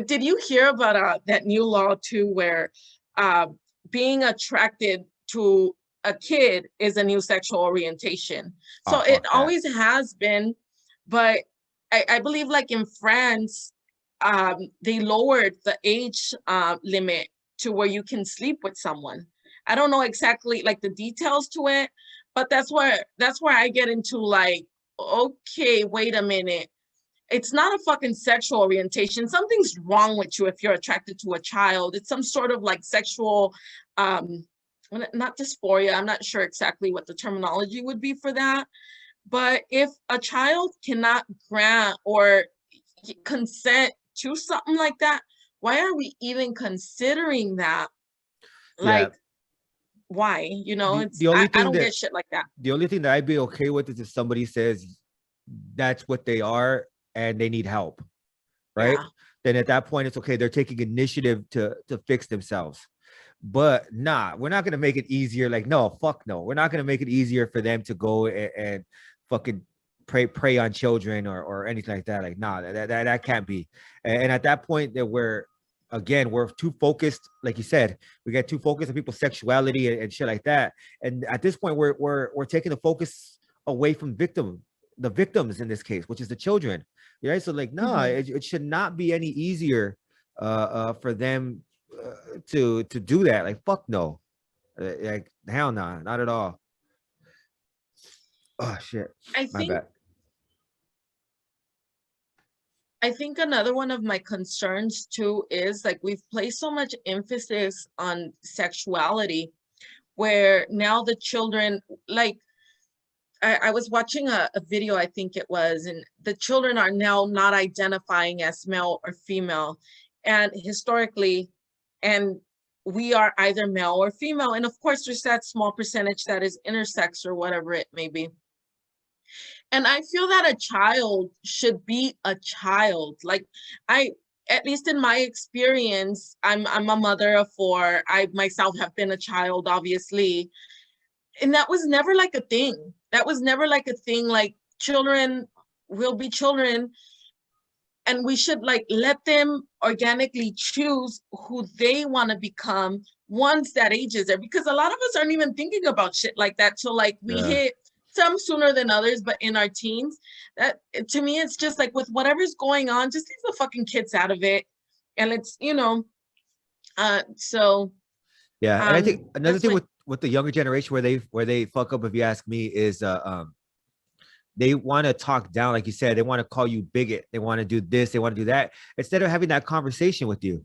S2: did you hear about that new law too, where uh being attracted to a kid is a new sexual orientation?
S1: oh
S2: So it
S1: fuck that.
S2: always has been, but I believe like in France, they lowered the age limit to where you can sleep with someone. I don't know exactly like the details to it, but that's where I get into like, okay, wait a minute. It's not a fucking sexual orientation. Something's wrong with you if you're attracted to a child. It's some sort of like sexual um not dysphoria. I'm not sure exactly what the terminology would be for that. But if a child cannot grant or consent to something like that, why are we even considering that?
S1: Yeah.
S2: Like, why? You know,
S1: The
S2: it's
S1: the only
S2: I
S1: thing
S2: don't
S1: that
S2: get shit like that.
S1: the only thing that I'd be okay with is if somebody says that's what they are and they need help, right?
S2: Yeah.
S1: Then at that point, it's okay. They're taking initiative to fix themselves. But nah, we're not gonna make it easier. Like, no, fuck no. We're not gonna make it easier for them to go and fucking prey on children or anything like that. Like, nah, that can't be. And at that point, that we're too focused, like you said, we get too focused on people's sexuality and shit like that. And at this point, we're taking the focus away from the victims in this case, which is the children. Right. So like, nah,
S2: Mhm.
S1: it should not be any easier for them to do that. Like, fuck no. Like, hell nah, not at all. Oh shit,
S2: I
S1: my
S2: think
S1: bad.
S2: I think another one of my concerns too is like we've placed so much emphasis on sexuality where now the children like I was watching a video, I think it was, and the children are now not identifying as male or female. And historically, and we are either male or female. And of course, there's that small percentage that is intersex or whatever it may be. And I feel that a child should be a child. Like I, at least in my experience, I'm a mother of four. I myself have been a child, obviously. And that was never like a thing. That was never like a thing. Like children will be children, and we should like let them organically choose who they want to become once that age is there. Because a lot of us aren't even thinking about shit like that till like we
S1: Yeah,
S2: hit some sooner than others, but in our teens. That to me, it's just like with whatever's going on, just leave the fucking kids out of it. And it's, so
S1: yeah. And I think another
S2: that's
S1: thing
S2: my
S1: with the younger generation where they fuck up, if you ask me, is they want to talk down, like you said, they want to call you bigot, they want to do this, they want to do that, instead of having that conversation with you.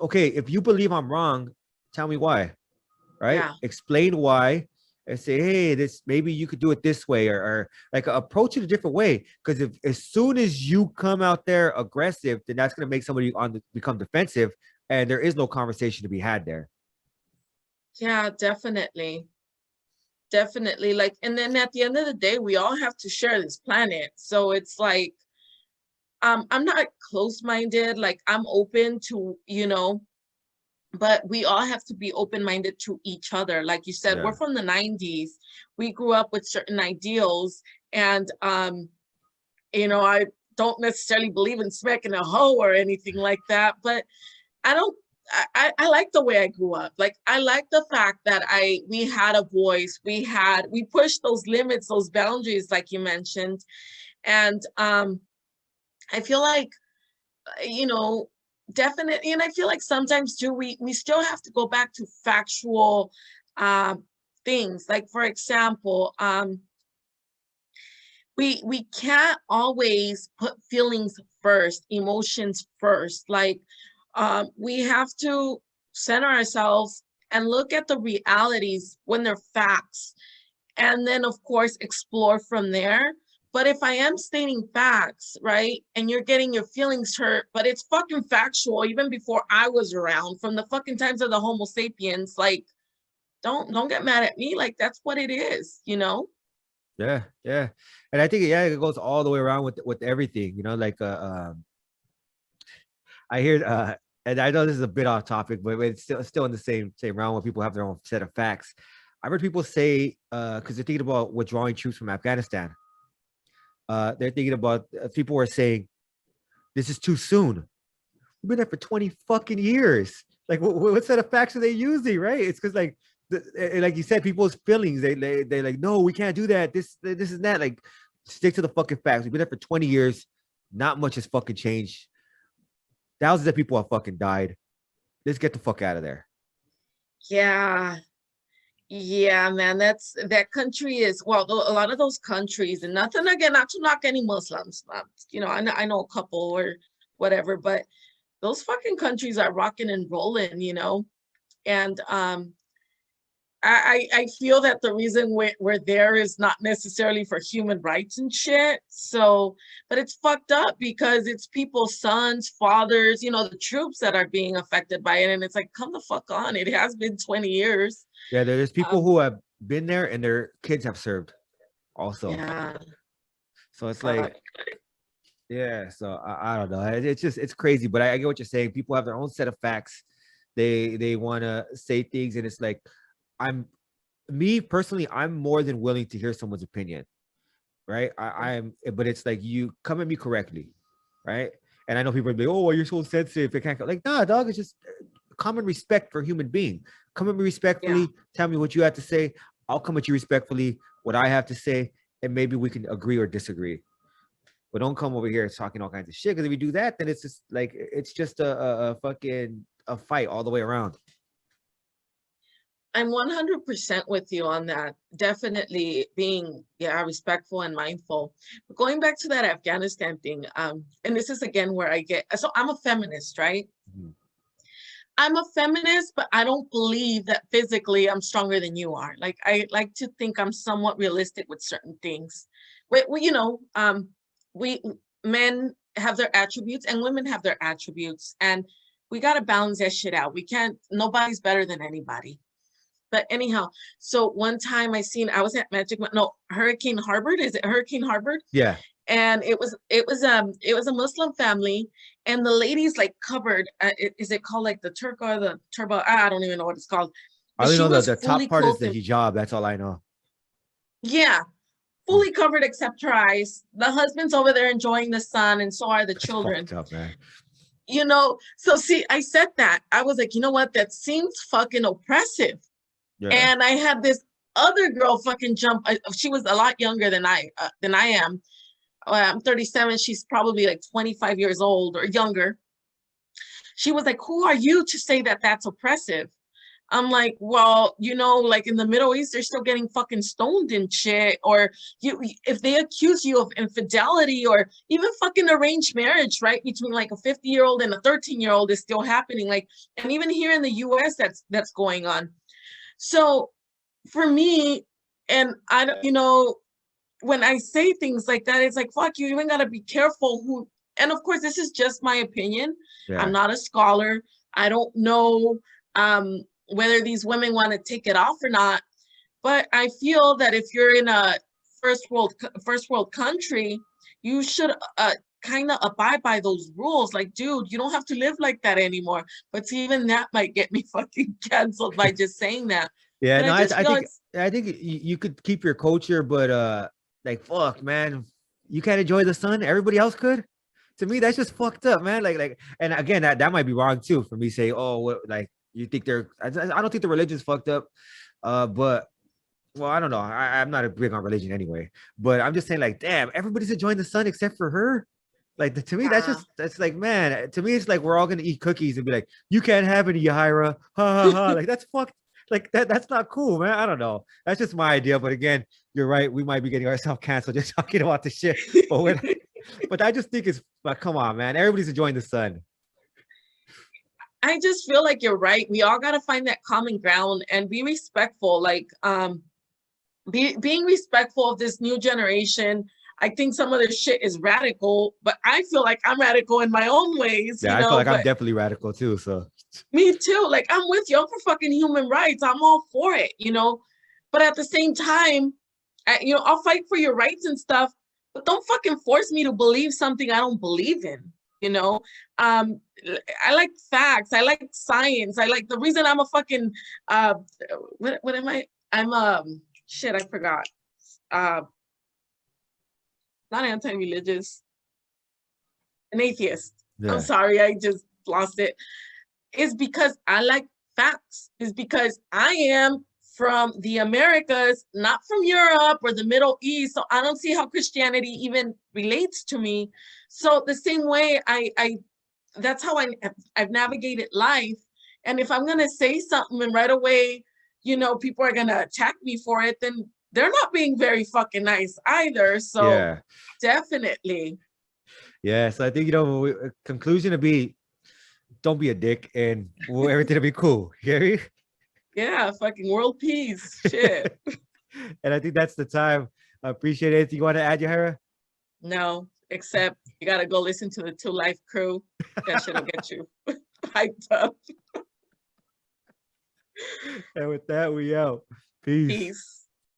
S1: Okay, if you believe I'm wrong, tell me why, right?
S2: yeah.
S1: Explain why, and say, hey, this maybe you could do it this way, or like approach it a different way. Because if as soon as you come out there aggressive, then that's going to make somebody become defensive, and there is no conversation to be had there.
S2: Yeah, definitely. definitely. Like, and then at the end of the day, we all have to share this planet. So it's like, I'm not close-minded, like I'm open to, but we all have to be open-minded to each other. Like you said,
S1: Yeah.
S2: we're from the 90s. We grew up with certain ideals, and I don't necessarily believe in smacking a hoe or anything like that, but I don't I like the way I grew up. Like, I like the fact that we had a voice, we pushed those limits, those boundaries, like you mentioned. And I feel like, definitely, and I feel like sometimes too, we still have to go back to factual things. Like, for example, we can't always put feelings first, emotions first. Like, we have to center ourselves and look at the realities when they're facts, and then of course explore from there. But if I am stating facts, right, and you're getting your feelings hurt, but it's fucking factual, even before I was around, from the fucking times of the Homo sapiens, like, don't get mad at me. Like, that's what it is,
S1: Yeah, yeah. And I think it goes all the way around with everything, like I hear and I know this is a bit off topic, but it's still in the same round where people have their own set of facts. I've heard people say, because they're thinking about withdrawing troops from Afghanistan. They're thinking about, people were saying, this is too soon. We've been there for 20 fucking years. Like, what set of facts are they using, right? It's because, like, like you said, people's feelings, they like, no, we can't do that. This is that. Like, stick to the fucking facts. We've been there for 20 years. Not much has fucking changed. Thousands of people have fucking died. Let's get the fuck out of there.
S2: Yeah. Yeah, man, that country is, well, a lot of those countries, and nothing again, not to knock any Muslims, I know a couple or whatever, but those fucking countries are rocking and rolling, and I feel that the reason we're there is not necessarily for human rights and shit. So, but it's fucked up because it's people's sons, fathers, the troops that are being affected by it. And it's like, come the fuck on. It has been 20 years.
S1: Yeah, there's people who have been there and their kids have served also.
S2: Yeah.
S1: So it's like, yeah, so I don't know. It's crazy, but I get what you're saying. People have their own set of facts. They want to say things, and it's like, me personally, I'm more than willing to hear someone's opinion, right? But it's like, you come at me correctly, right? And I know people are like, oh, you're so sensitive. It can't like, nah, dog. It's just common respect for a human being. Come at me respectfully. Yeah. Tell me what you have to say. I'll come at you respectfully, what I have to say, and maybe we can agree or disagree. But don't come over here talking all kinds of shit. Because if we do that, then it's just like, it's just a fucking fight all the way around.
S2: I'm 100% with you on that. Definitely being, respectful and mindful. But going back to that Afghanistan thing, and this is again where so I'm a feminist, right? Mm-hmm. I'm a feminist, but I don't believe that physically I'm stronger than you are. Like, I like to think I'm somewhat realistic with certain things. Men have their attributes and women have their attributes, and we got to balance that shit out. Nobody's better than anybody. But anyhow, so one time I was at Hurricane Harbor. Is it Hurricane Harbor?
S1: Yeah.
S2: And it was a Muslim family, and the ladies like covered. Is it called like the turqa or the turba? I don't even know what it's called.
S1: I only know the top part is the hijab. That's all I know.
S2: Yeah, fully covered except her eyes. The husband's over there enjoying the sun, and so are the children.
S1: Fucked up, man.
S2: So see, I said that. I was like, you know what? That seems fucking oppressive. Yeah. And I had this other girl fucking jump. She was a lot younger than I am. I'm 37. She's probably like 25 years old or younger. She was like, who are you to say that that's oppressive? I'm like, well, like in the Middle East, they're still getting fucking stoned and shit. Or if they accuse you of infidelity or even fucking arranged marriage, right, between like a 50-year-old and a 13-year-old is still happening. Like, and even here in the US, that's going on. So for me, and I don't, when I say things like that, it's like, fuck, you even got to be careful who, and of course, this is just my opinion. Yeah. I'm not a scholar. I don't know whether these women want to take it off or not, But I feel that if you're in a first world country, you should kind of abide by those rules. Like, dude, you don't have to live like that anymore. But even that might get me fucking canceled by just saying that.
S1: Yeah,
S2: But
S1: no,
S2: I just feel
S1: I think you could keep your culture, but like fuck, man, you can't enjoy the sun. Everybody else could. To me, that's just fucked up, man. And again, that might be wrong too for me. Say, oh, what, like you think they're? I don't think the religion's fucked up. But well, I don't know. I'm not a big on religion anyway. But I'm just saying, like, damn, everybody's enjoying the sun except for her. Like to me, that's like, man. To me, it's like we're all gonna eat cookies and be like, you can't have any, Yahira. Ha ha ha. Like that's fucked. Like that's not cool, man. I don't know. That's just my idea. But again, you're right. We might be getting ourselves canceled just talking about the shit. But I just think it's like, come on, man. Everybody's enjoying the sun.
S2: I just feel like you're right. We all got to find that common ground and be respectful. Like, being respectful of this new generation. I think some of their shit is radical, but I feel like I'm radical in my own ways.
S1: Yeah, I feel like I'm definitely radical too. So
S2: me too. Like I'm with you. I'm for fucking human rights. I'm all for it, But at the same time, I'll fight for your rights and stuff, but don't fucking force me to believe something I don't believe in. I like facts. I like science. I like the reason I'm a fucking what am I? I'm shit, I forgot. Not anti-religious, an atheist. Yeah. I'm sorry, I just lost it. It's because I like facts. It's because I am from the Americas, not from Europe or the Middle East. So I don't see how Christianity even relates to me. So the same way I that's how I've navigated life. And if I'm gonna say something and right away, people are gonna attack me for it, then they're not being very fucking nice either. So yeah. Definitely.
S1: Yeah. So I think, conclusion to be, don't be a dick and everything will be cool. You hear me?
S2: Yeah. Fucking world peace. Shit.
S1: And I think that's the time. I appreciate it. You want to add, Yahira?
S2: No, except you got to go listen to the 2 Life Crew. That shit'll get you hyped up.
S1: And with that, we out. Peace.